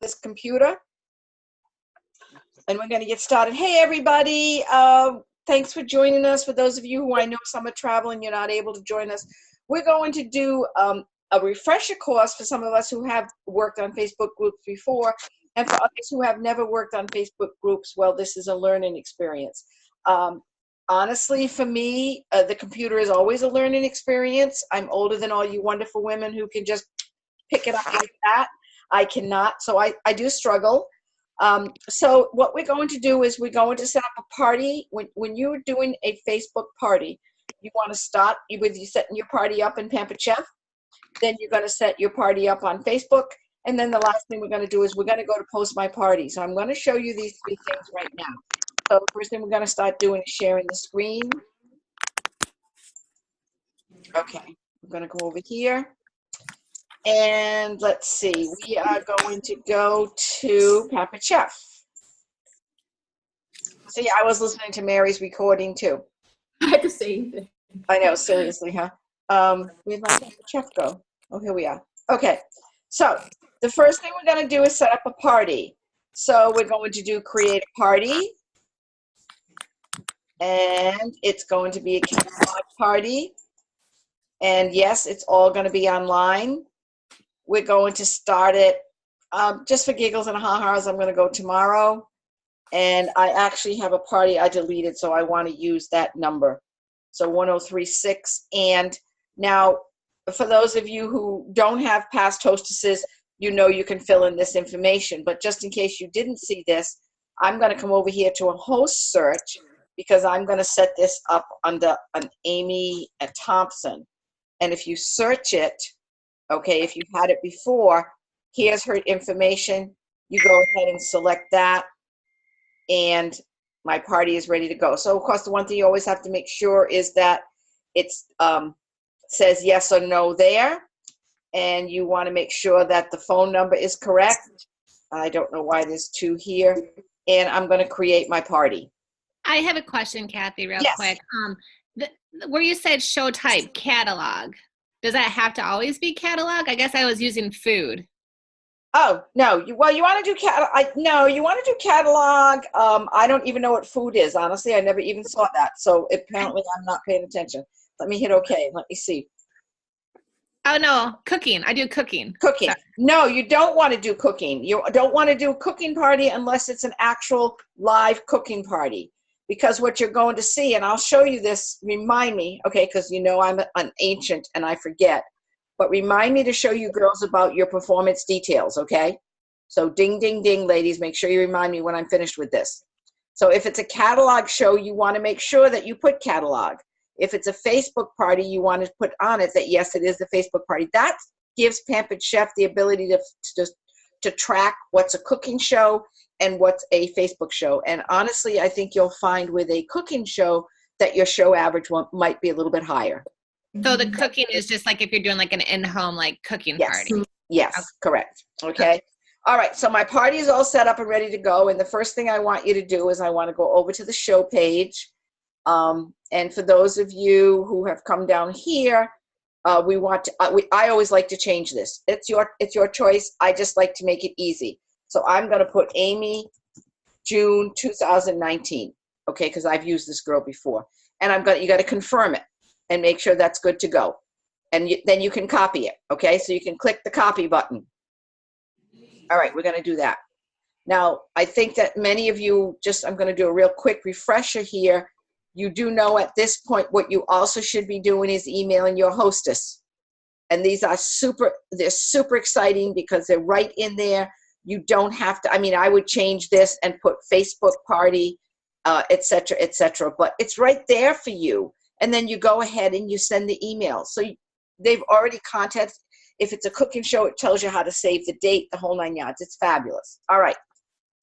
this computer. And we're going to get started. Hey, everybody. Thanks for joining us. For those of you who I know some are traveling, you're not able to join us. We're going to do a refresher course for some of us who have worked on Facebook groups before. And for others who have never worked on Facebook groups, well, this is a learning experience. Honestly, for me, the computer is always a learning experience. I'm older than all you wonderful women who can just pick it up like that. I cannot, so I do struggle. So what we're going to do is we're going to set up a party. When you're doing a Facebook party, you want to start with you setting your party up in Pampered Chef. Then you're going to set your party up on Facebook. And then the last thing we're going to do is we're going to go to post my party. So I'm going to show you these three things right now. So the first thing we're going to start doing is sharing the screen. Okay, I'm going to go over here. And let's see, we are going to go to Pampered Chef. See, I was listening to Mary's recording too. I had the same thing. I know, seriously, huh? Where'd my Pampered Chef go? Oh, here we are. Okay, so the first thing we're going to do is set up a party. So we're going to do create a party. And it's going to be a catalog party. And yes, it's all going to be online. We're going to start it just for giggles and ha-has. I'm going to go tomorrow. And I actually have a party I deleted, so I want to use that number. So 1036. And now, for those of you who don't have past hostesses, you know you can fill in this information. But just in case you didn't see this, I'm going to come over here to a host search because I'm going to set this up under an Amy Thompson. And if you search it, okay, if you've had it before, here's her information. You go ahead and select that, and my party is ready to go. So, of course, the one thing you always have to make sure is that it says yes or no there, and you want to make sure that the phone number is correct. I don't know why there's two here, and I'm going to create my party. I have a question, Kathy, real Yes. quick. Where you said show type, catalog, does that have to always be catalog? I guess I was using food. Oh, no. You want to do catalog. No, you want to do catalog. I don't even know what food is. Honestly, I never even saw that. So apparently I'm not paying attention. Let me hit OK. Let me see. Oh, no. Cooking. I do cooking. Cooking. Sorry. No, you don't want to do cooking. You don't want to do a cooking party unless it's an actual live cooking party. Because what you're going to see, and I'll show you this, remind me, okay, because you know I'm an ancient and I forget, but remind me to show you girls about your performance details, okay? So ding, ding, ding, ladies, make sure you remind me when I'm finished with this. So if it's a catalog show, you want to make sure that you put catalog. If it's a Facebook party, you want to put on it that, yes, it is the Facebook party. That gives Pampered Chef the ability to track what's a cooking show and what's a Facebook show. And honestly, I think you'll find with a cooking show that your show average might be a little bit higher. So the cooking is just like if you're doing like an in-home like cooking party. Yes, okay. Correct. Okay. All right. So my party is all set up and ready to go. And the first thing I want you to do is I want to go over to the show page. And for those of you who have come down here, we want to, I always like to change this. It's your choice. I just like to make it easy. So I'm going to put Amy, June 2019, okay, because I've used this girl before. And you got to confirm it and make sure that's good to go. And then you can copy it, okay? So you can click the copy button. All right, we're going to do that. Now, I think that many of you, I'm going to do a real quick refresher here. You do know at this point what you also should be doing is emailing your hostess. And these are they're super exciting because they're right in there. You don't have to, I would change this and put Facebook party, et cetera, but it's right there for you. And then you go ahead and you send the email. So they've already contacted. If it's a cooking show, it tells you how to save the date, the whole 9 yards. It's fabulous. All right.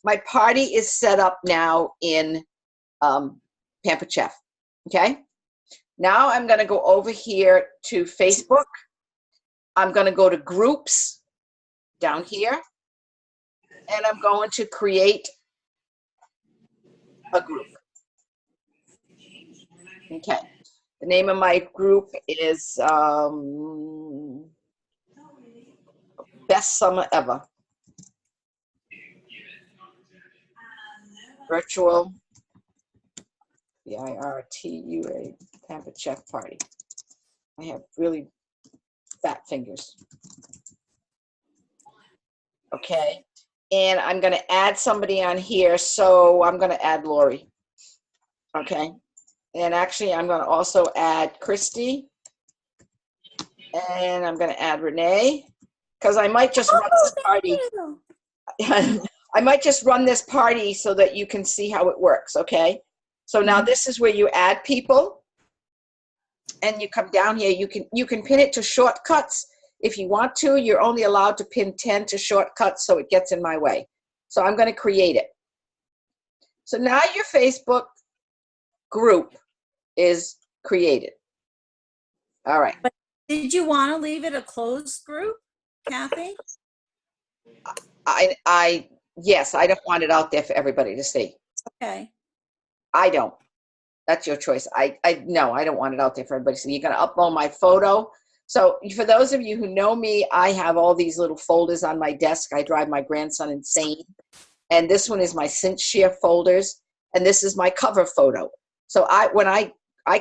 My party is set up now in Pampered Chef. Okay. Now I'm going to go over here to Facebook. I'm going to go to groups down here. And I'm going to create a group. Okay. The name of my group is Best Summer Ever. virtual VIRTUA Pampered Chef party. I have really fat fingers. Okay, and I'm going to add somebody on here, so I'm going to add Lori. Okay, and actually I'm going to also add Christy, and I'm going to add Renee, because I might just run this party. I might just run this party so that you can see how it works, okay? So now this is where you add people, and you come down here. You can pin it to shortcuts if you want to. You're only allowed to pin 10 to shortcuts, so it gets in my way. So I'm going to create it. So now your Facebook group is created. All right. But did you want to leave it a closed group, Kathy? Yes, I don't want it out there for everybody to see. Okay. I don't. That's your choice. No, I don't want it out there for everybody to see. You're going to upload my photo. So for those of you who know me, I have all these little folders on my desk. I drive my grandson insane. And this one is my ScentShare folders. And this is my cover photo. So when I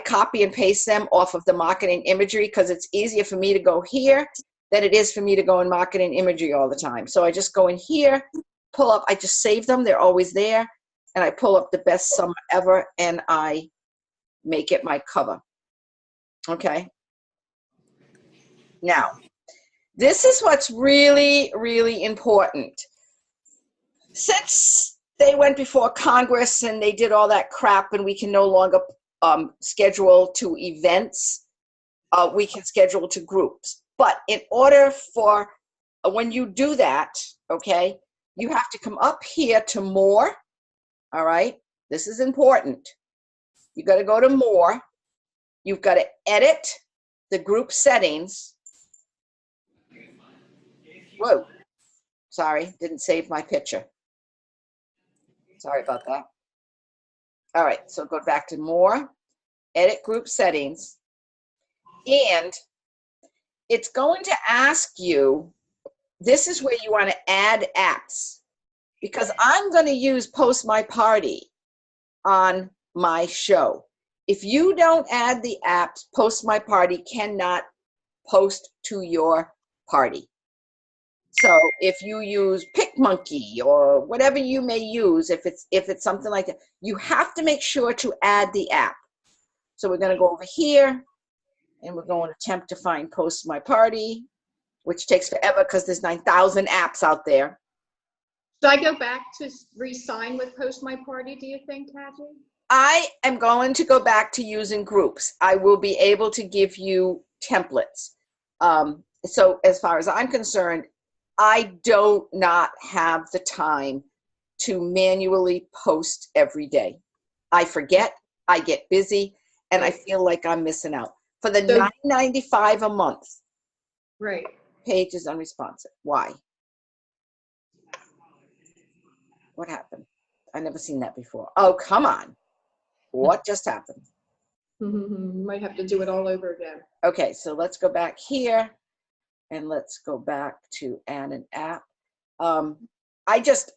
copy and paste them off of the marketing imagery, because it's easier for me to go here than it is for me to go in marketing imagery all the time. So I just go in here, pull up, I just save them. They're always there. And I pull up the best summer ever, and I make it my cover. Okay. Now, this is what's really, really important. Since they went before Congress and they did all that crap, and we can no longer schedule to events, we can schedule to groups. But in order for, when you do that, okay, you have to come up here to more. All right, this is important. You got to go to more. You've got to edit the group settings. Whoa, sorry, didn't save my picture. Sorry about that. All right, so go back to more, edit group settings, and it's going to ask you, this is where you want to add apps. Because I'm going to use Post My Party on my show. If you don't add the apps, Post My Party cannot post to your party. So if you use PicMonkey or whatever you may use, if it's something like that, you have to make sure to add the app. So we're going to go over here, and we're going to attempt to find Post My Party, which takes forever because there's 9,000 apps out there. Should I go back to re-sign with Post My Party, do you think, Kathy? I am going to go back to using groups. I will be able to give you templates. So as far as I'm concerned, I do not have the time to manually post every day. I forget, I get busy, and I feel like I'm missing out. For the $9.95 a month, right, page is unresponsive. Why? What happened? I never seen that before. Oh, come on. What just happened? Might have to do it all over again. Okay, so let's go back here, and let's go back to add an app. I just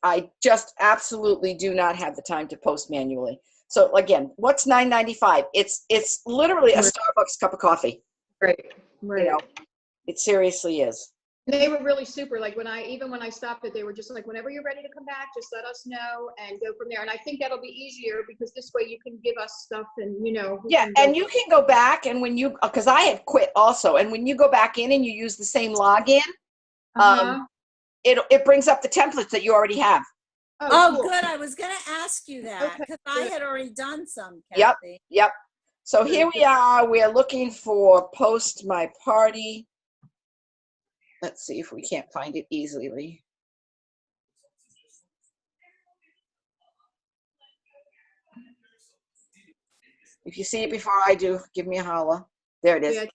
absolutely do not have the time to post manually. So again, what's $9.95? It's literally a Starbucks cup of coffee. Right. You know, it seriously is. They were really super. Like when I stopped it, they were just like, whenever you're ready to come back, just let us know and go from there. And I think that'll be easier because this way you can give us stuff and, you know. Yeah, and you can go back, and when you, because I had quit also, and when you go back in and you use the same login, it brings up the templates that you already have. Oh, cool. Good. I was going to ask you that because I had already done some, Kathy. Yep. So here we are. We're looking for Post My Party. Let's see if we can't find it easily. If you see it before I do, give me a holler. There it is. Yeah.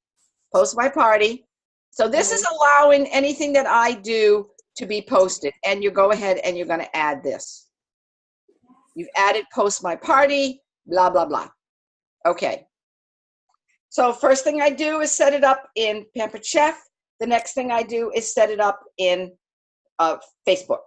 Post My Party. So this is allowing anything that I do to be posted. And you go ahead and you're going to add this. You've added Post My Party, blah, blah, blah. Okay. So first thing I do is set it up in Pampered Chef. The next thing I do is set it up in Facebook.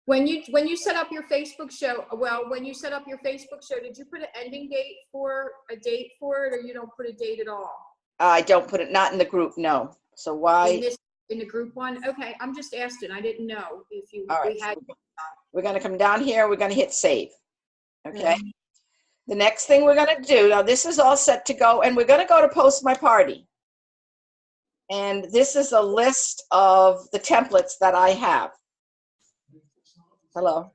When you set up your Facebook show, when you set up your Facebook show, did you put an ending date for a date for it, or you don't put a date at all? I don't put it, not in the group, no. So why? In the group one? Okay, I'm just asking. I didn't know if you All right, we had. we're going to come down here. We're going to hit save. Okay. The next thing we're going to do, now this is all set to go, and we're going to go to post my party. And this is a list of the templates that I have. Hello.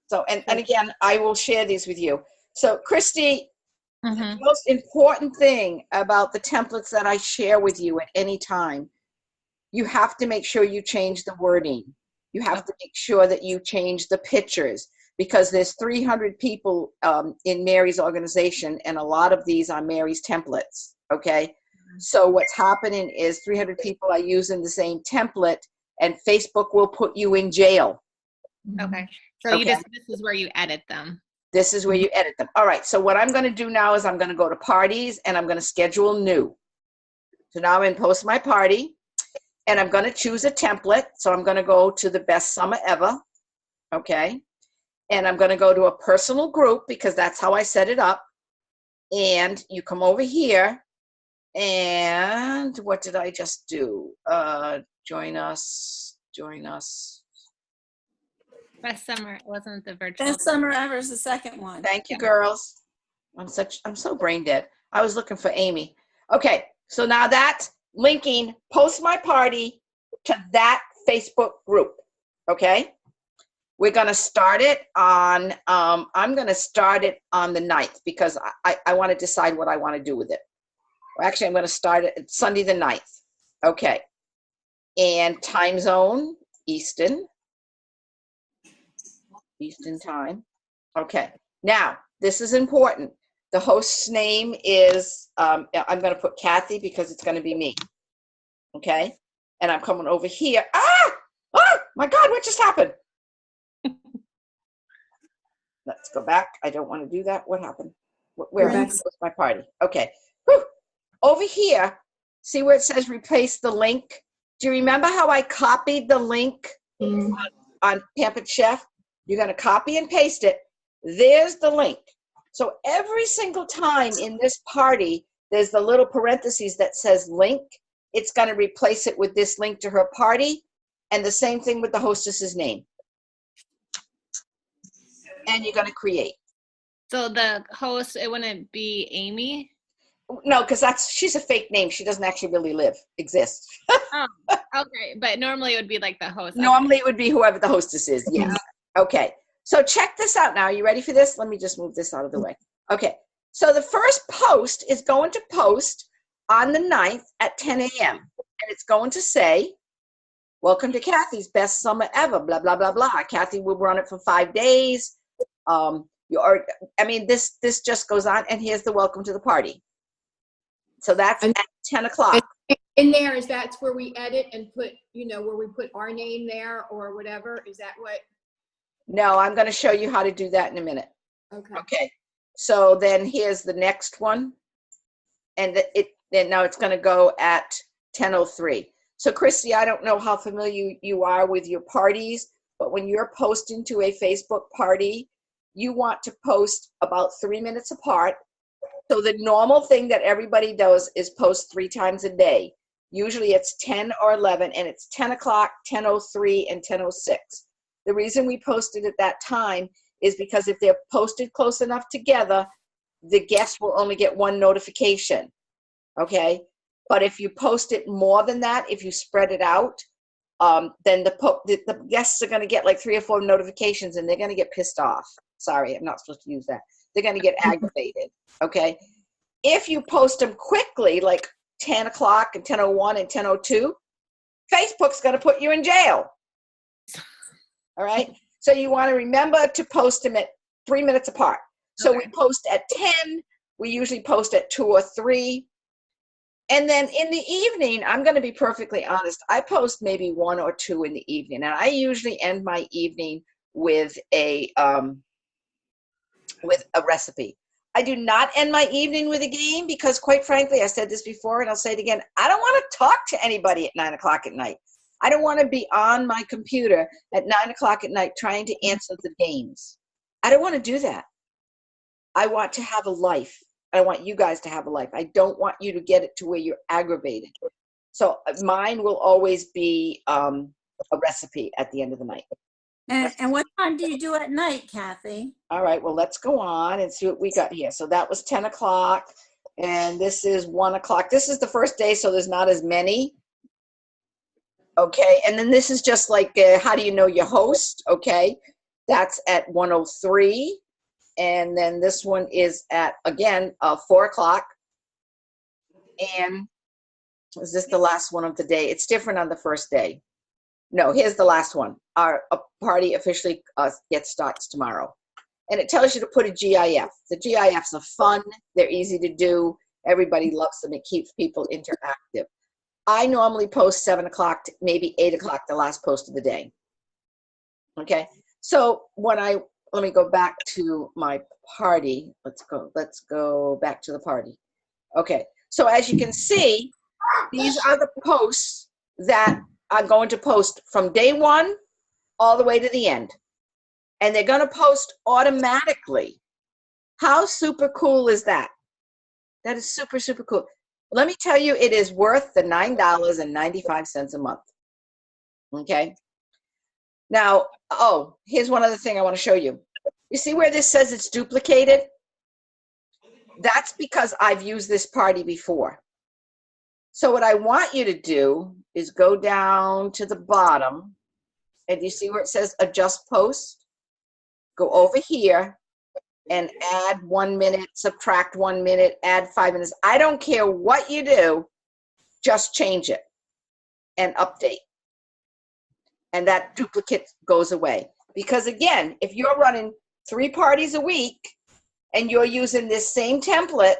So, and again, I will share these with you. So, Christy, the most important thing about the templates that I share with you at any time, you have to make sure you change the wording. You have to make sure that you change the pictures, because there's 300 people in Mary's organization, and a lot of these are Mary's templates, okay? So what's happening is 300 people are using the same template, and Facebook will put you in jail. Okay. So this is where you edit them. This is where you edit them. All right. So what I'm going to do now is I'm going to go to parties, and I'm going to schedule new. So now I'm in post my party, and I'm going to choose a template. So I'm going to go to the best summer ever. Okay. And I'm going to go to a personal group, because that's how I set it up. And you come over here, and what did I just do? Join us. Best summer wasn't the virtual. Best summer ever is the second one. Thank you, girls. I'm so brain dead. I was looking for Amy. Okay, so now that's linking post my party to that Facebook group. Okay, we're gonna start it on. I'm gonna start it on the 9th, because I want to decide what I want to do with it. Well, actually, I'm gonna start it Sunday the 9th. Okay, and time zone Eastern time. Okay, now this is important. The host's name is, I'm going to put Kathy, because it's going to be me. Okay, and I'm coming over here. Oh my God, what just happened? Let's go back. I don't want to do that. What happened? Where was my party? Okay. Whew. Over here, see where it says replace the link? Do you remember how I copied the link on Pampered Chef? You're going to copy and paste it. There's the link. So every single time in this party, there's the little parentheses that says link. It's going to replace it with this link to her party. And the same thing with the hostess's name. And you're going to create. So the host, it wouldn't be Amy? No, because she's a fake name. She doesn't actually really exist. Oh, okay. But normally it would be like the host. Normally it would be whoever the hostess is. Yes. Okay. So check this out now. Are you ready for this? Let me just move this out of the way. Okay. So the first post is going to post on the 9th at 10 a.m. And it's going to say, welcome to Kathy's best summer ever, blah, blah, blah, blah. Kathy will run it for 5 days. This just goes on. And here's the welcome to the party. So that's at 10 o'clock. In there, that's where we edit and put, where we put our name there or whatever. Is that what? No, I'm going to show you how to do that in a minute. Okay. So then here's the next one. And now it's going to go at 10:03. So Christy, I don't know how familiar you are with your parties, but when you're posting to a Facebook party, you want to post about 3 minutes apart. So the normal thing that everybody does is post 3 times a day. Usually it's 10 or 11, and it's 10 o'clock, 10:03, and 10:06. The reason we posted at that time is because if they're posted close enough together, the guest will only get 1 notification, okay? But if you post it more than that, if you spread it out, then the guests are going to get like 3 or 4 notifications, and they're going to get pissed off. Sorry, I'm not supposed to use that. They're going to get aggravated, okay? If you post them quickly, like 10 o'clock and 10:01 and 10:02, Facebook's going to put you in jail. All right? So you want to remember to post them at 3 minutes apart. So we post at 10. We usually post at 2 or 3. And then in the evening, I'm going to be perfectly honest, I post maybe 1 or 2 in the evening. And I usually end my evening with a recipe. I do not end my evening with a game because, quite frankly, I said this before and I'll say it again, I don't want to talk to anybody at 9 o'clock at night. I don't want to be on my computer at 9 o'clock at night trying to answer the games. I don't want to do that. I want to have a life. I want you guys to have a life. I don't want you to get it to where you're aggravated. So mine will always be a recipe at the end of the night. And what time do you do at night, Kathy? All right, well, let's go on and see what we got here. So that was 10 o'clock, and this is 1 o'clock. This is the first day, so there's not as many. Okay, and then this is just like, how do you know your host? Okay, that's at 1:03. And then this one is at, again, 4 o'clock. And is this the last one of the day? It's different on the first day. No, here's the last one. Our party officially starts tomorrow. And it tells you to put a GIF. The GIFs are fun. They're easy to do. Everybody loves them. It keeps people interactive. I normally post 7 o'clock, maybe 8 o'clock, the last post of the day. Okay. So let me go back to my party. Let's go back to the party. Okay. So as you can see, these are the posts that I'm going to post from day one all the way to the end. And they're going to post automatically. How super cool is that? That is super, super cool. Let me tell you, it is worth the $9.95 a month. Okay. Now, here's one other thing I want to show you. You see where this says it's duplicated? That's because I've used this party before. So what I want you to do is go down to the bottom, and you see where it says adjust post? Go over here and add 1 minute, subtract 1 minute, add 5 minutes. I don't care what you do, just change it and update. And that duplicate goes away. Because again, if you're running 3 parties a week and you're using this same template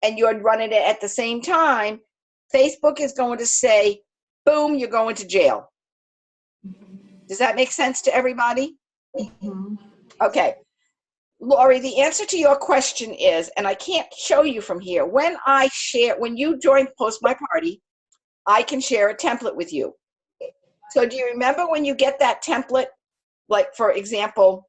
and you're running it at the same time, Facebook is going to say, boom, you're going to jail. Does that make sense to everybody? Okay. Lori, the answer to your question is, and I can't show you from here, when you join Post My Party, I can share a template with you. So do you remember when you get that template? Like, for example,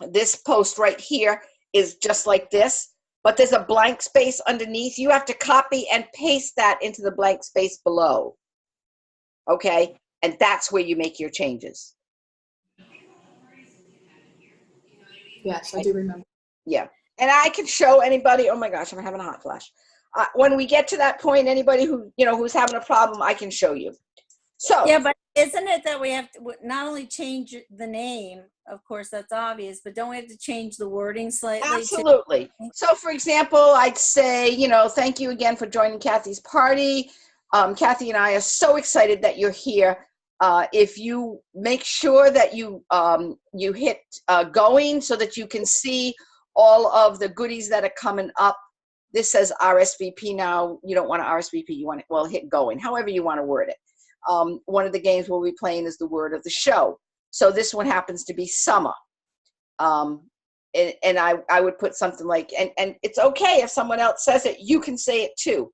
this post right here is just like this, but there's a blank space underneath. You have to copy and paste that into the blank space below. Okay? And that's where you make your changes. Yes, I do remember. Yeah. And I can show anybody, oh my gosh, I'm having a hot flash. When we get to that point, anybody who's having a problem, I can show you. So yeah, but isn't it that we have to not only change the name, of course, that's obvious, but don't we have to change the wording slightly? Absolutely. So for example, I'd say, thank you again for joining Kathy's party. Kathy and I are so excited that you're here. If you make sure that you hit going so that you can see all of the goodies that are coming up. This says RSVP now. You don't want to RSVP. You want to, hit going, however you want to word it. One of the games we'll be playing is the word of the show. So this one happens to be summer. And I would put something like, and it's okay if someone else says it, you can say it too.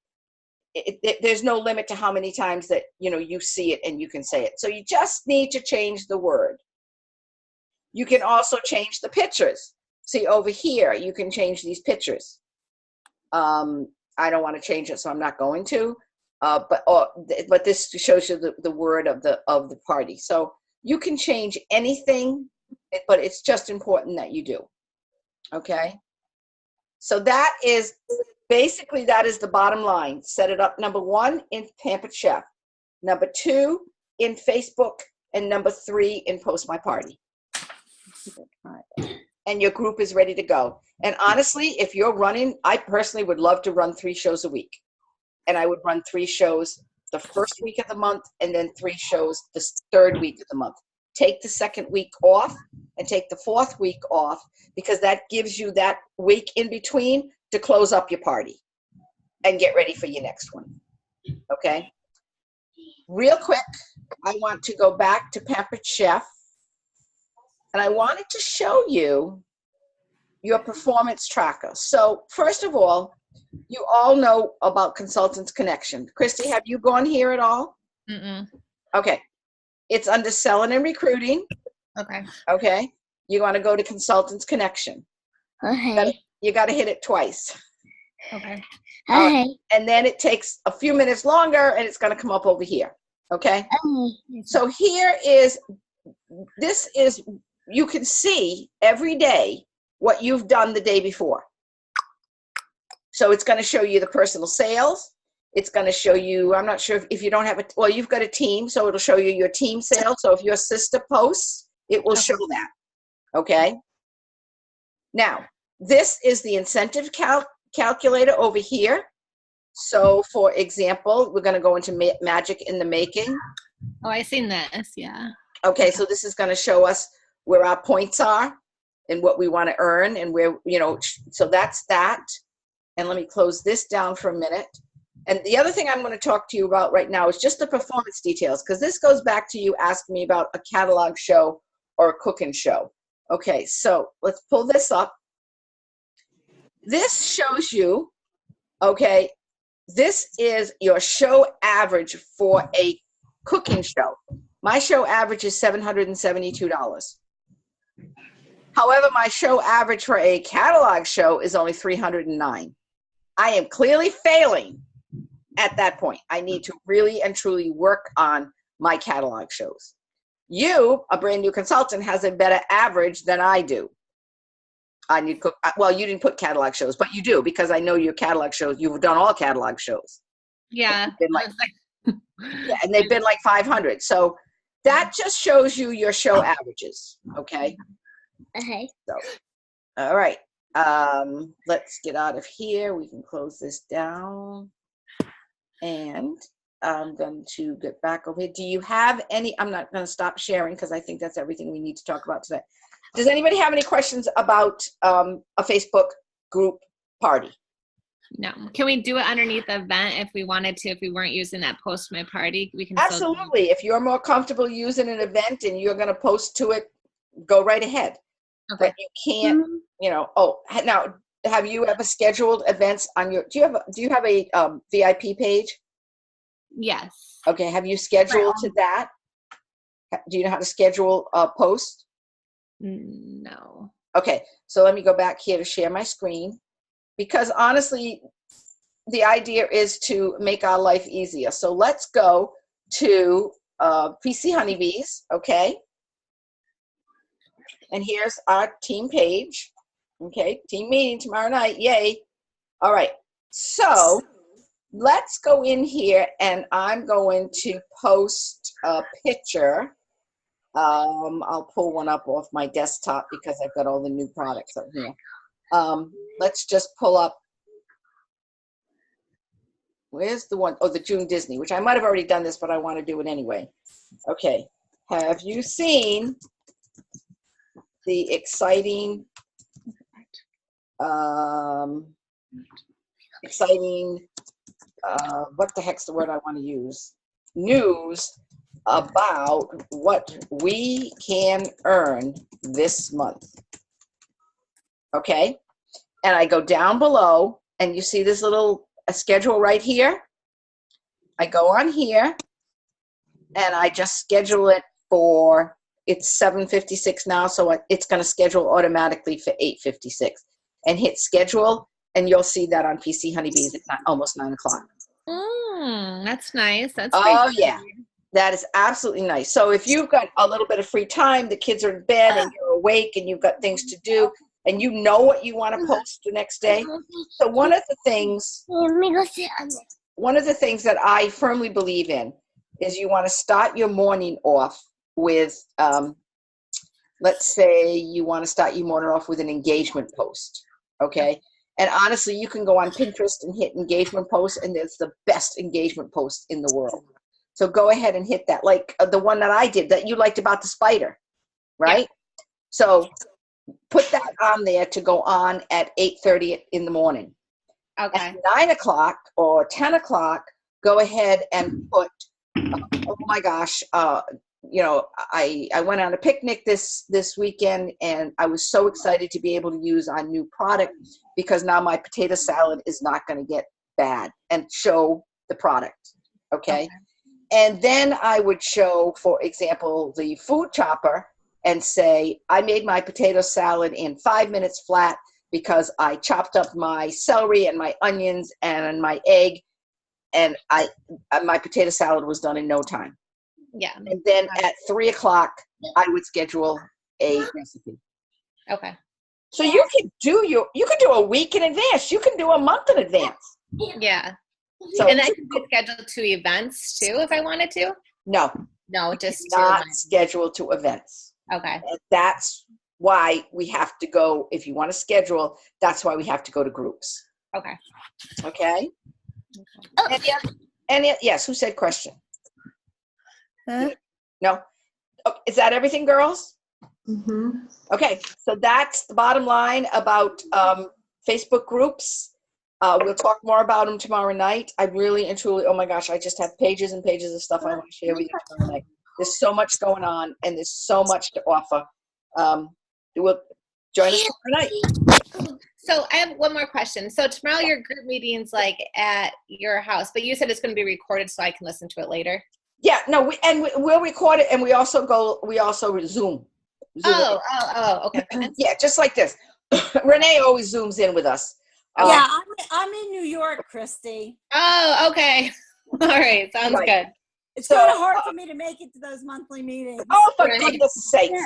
There's no limit to how many times that, you see it and you can say it. So you just need to change the word. You can also change the pictures. See over here, you can change these pictures. I don't want to change it, so I'm not going to. But this shows you the word of the party. So you can change anything, but it's just important that you do. Okay. So that is basically the bottom line. Set it up, number 1 in Pampered Chef, number 2 in Facebook, and number 3 in Post My Party. And your group is ready to go. And honestly, if you're running, I personally would love to run 3 shows a week. And I would run 3 shows the first week of the month and then 3 shows the third week of the month. Take the second week off and take the fourth week off, because that gives you that week in between to close up your party and get ready for your next one. Okay? Real quick, I want to go back to Pampered Chef. And I wanted to show you your performance tracker. So first of all, you all know about Consultants Connection. Christy, have you gone here at all? Mm-mm. Okay. It's under selling and recruiting. Okay. Okay. You want to go to consultants connection. Okay. You got to hit it twice. Okay. Okay. And then it takes a few minutes longer and it's going to come up over here. Okay. So here is, this is, you can see every day what you've done the day before. So it's going to show you the personal sales. It's going to show you, I'm not sure if you don't have well, you've got a team, so it'll show you your team sales. So if your sister posts, it will show that. Okay. Now, this is the incentive calculator over here. So for example, we're going to go into Magic in the Making. Oh, I seen this. Yeah. Okay. So this is going to show us where our points are and what we want to earn and where, you know, so that's that. And let me close this down for a minute. And the other thing I'm going to talk to you about right now is just the performance details, because this goes back to you asking me about a catalog show or a cooking show. Okay, so let's pull this up. This shows you, okay, this is your show average for a cooking show. My show average is $772. However, my show average for a catalog show is only $309. I am clearly failing at that point. I need to really and truly work on my catalog shows. You, a brand new consultant, has a better average than I do. I need cook. Well, you didn't put catalog shows, but you do, because I know your catalog shows. You've done all catalog shows. Yeah. Yeah, and they've been like 500. So that just shows you your show averages. Okay. Okay. So, all right. Let's get out of here. We can close this down. And I'm going to get back over here. Do you have any, I'm not going to stop sharing because I think that's everything we need to talk about today. Does anybody have any questions about a Facebook group party? No. Can we do it underneath the event if we wanted to, if we weren't using that post my party? We can still Absolutely. If you're more comfortable using an event and you're going to post to it, go right ahead. Okay. But you can't, you know, oh, now, have you ever scheduled events on your, do you have a VIP page? Yes. Okay. Have you scheduled to that? Do you know how to schedule a post? No. Okay. So let me go back here to share my screen, because honestly, the idea is to make our life easier. So let's go to PC Honeybees. Okay. And here's our team page. Okay, team meeting tomorrow night. Yay. All right. So let's go in here and I'm going to post a picture. I'll pull one up off my desktop because I've got all the new products up here. Let's just pull up. Where's the one? Oh, the June Disney, which I might have already done this, but I want to do it anyway. Okay. Have you seen the exciting what the heck's the word I want to use? News about what we can earn this month. Okay. And I go down below and you see this little schedule right here. I go on here and I just schedule it for, it's 7:56 now, so it's going to schedule automatically for 8:56 and hit schedule, and you'll see that on PC Honeybees at almost 9 o'clock. That's nice. That's yeah, that is absolutely nice. So if you've got a little bit of free time, the kids are in bed and you're awake and you've got things to do and you know what you want to post the next day. So one of the things that I firmly believe in is you want to start your morning off with, let's say you want to start your morning off with an engagement post, okay? And honestly, you can go on Pinterest and hit engagement posts, and it's the best engagement post in the world. So go ahead and hit that, like the one that I did that you liked about the spider, right? Yeah. So put that on there to go on at 8:30 in the morning. Okay. At 9 o'clock or 10 o'clock, go ahead and put, oh my gosh, you know, I went on a picnic this weekend and I was so excited to be able to use our new product because now my potato salad is not going to get bad, and show the product. Okay. And then I would show, for example, the food chopper and say, I made my potato salad in 5 minutes flat because I chopped up my celery and my onions and my egg, and my potato salad was done in no time. Yeah. And then at 3 o'clock, I would schedule a recipe. Okay. So you can do a week in advance. You can do a month in advance. Yeah. So And that can be scheduled to events too, if I wanted to. no, No, just to not events. scheduled to events. Okay. And that's why we have to go, if you want to schedule, that's why we have to go to groups. Okay. Okay? Yes, who said question? Huh? No? Oh, is that everything, girls? Mm-hmm. Okay, so that's the bottom line about Facebook groups. We'll talk more about them tomorrow night. I really and truly, oh my gosh, I just have pages and pages of stuff I want to share with you tomorrow night. There's so much going on, and there's so much to offer. We'll join us tomorrow night. So I have one more question. So tomorrow your group meeting's like at your house, but you said it's going to be recorded so I can listen to it later. Yeah, no, we'll record it, and we also Zoom. Okay. Yeah, just like this. Renee always Zooms in with us. Yeah, I'm in New York, Christy. Oh, okay. All right. Sounds Right. good. It's So- kind of hard for me to make it to those monthly meetings. Oh, for Right. goodness sakes.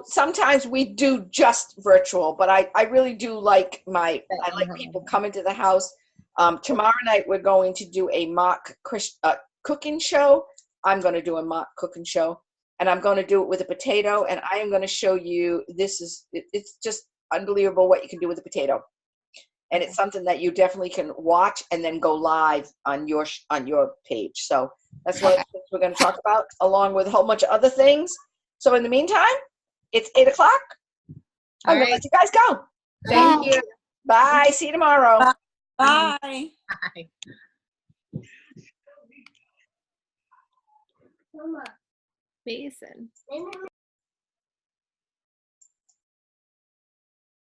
Sometimes we do just virtual, but I really do like I like people coming to the house. Tomorrow night we're going to do a mock cooking show. I'm going to do a mock cooking show, and I'm going to do it with a potato, and I am going to show you, it's just unbelievable what you can do with a potato. And it's something that you definitely can watch and then go live on your page. So that's one of the things we're going to talk about, along with a whole bunch of other things. So in the meantime, it's 8 o'clock. I'm going to let you guys go. Thank you. Bye. See you tomorrow. Bye. Mason.